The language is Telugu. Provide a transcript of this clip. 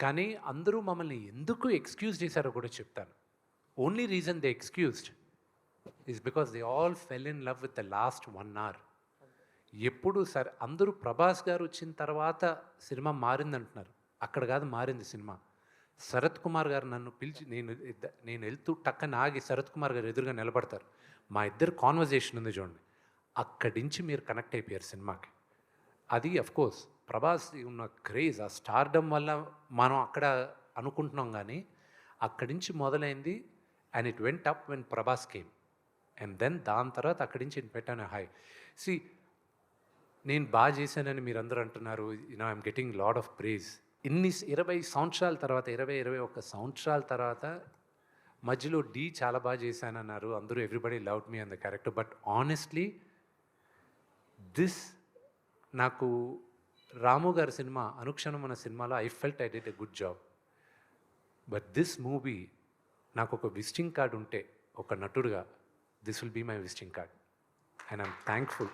కానీ అందరూ మమ్మల్ని ఎందుకు ఎక్స్‌క్యూజ్ చేశారో కూడా చెప్తాను. Only reason they excused is because they all fell in love with the last 1 hour. ఎప్పుడు సరే అందరూ ప్రభాస్ గారు వచ్చిన తర్వాత సినిమా మారిందంటున్నారు. అక్కడ కాదు మారింది సినిమా. శరత్ కుమార్ గారు నన్ను పిలిచి నేను వెళ్తూ టక్కన ఆగి శరత్ కుమార్ గారు ఎదురుగా నిలబడతారు. మా ఇద్దరి కాన్వర్జేషన్ ఉంది చూడండి. అక్కడి నుంచి మీరు కనెక్ట్ అయిపోయారు సినిమాకి. అది అఫ్‌కోర్స్ ప్రభాస్ ఉన్న క్రేజ్, ఆ స్టార్డమ్ వల్ల మనం అక్కడ అనుకుంటున్నాం గానీ, అక్కడి నుంచి మొదలైంది and it went up when Prabhas came. And then దాని తర్వాత అక్కడి నుంచి it went on a high. See నేను చేశానని మీరందరూ అంటున్నారు. I'm getting lot of praise. 20 సంవత్సరాల తర్వాత 21 సంవత్సరాల తర్వాత మధ్యలో 'ఢీ' చాలా చేశానన్నారు. అందరూ everybody loved me on the character. But honestly this నాకు రాము గారి సినిమా 'అనుక్షణం' అనే సినిమాలో I felt I did a good job. But this movie నాకు ఒక విజిటింగ్ కార్డ్ ఉంటే ఒక నటుడుగా this will be my visiting card. And I'm thankful.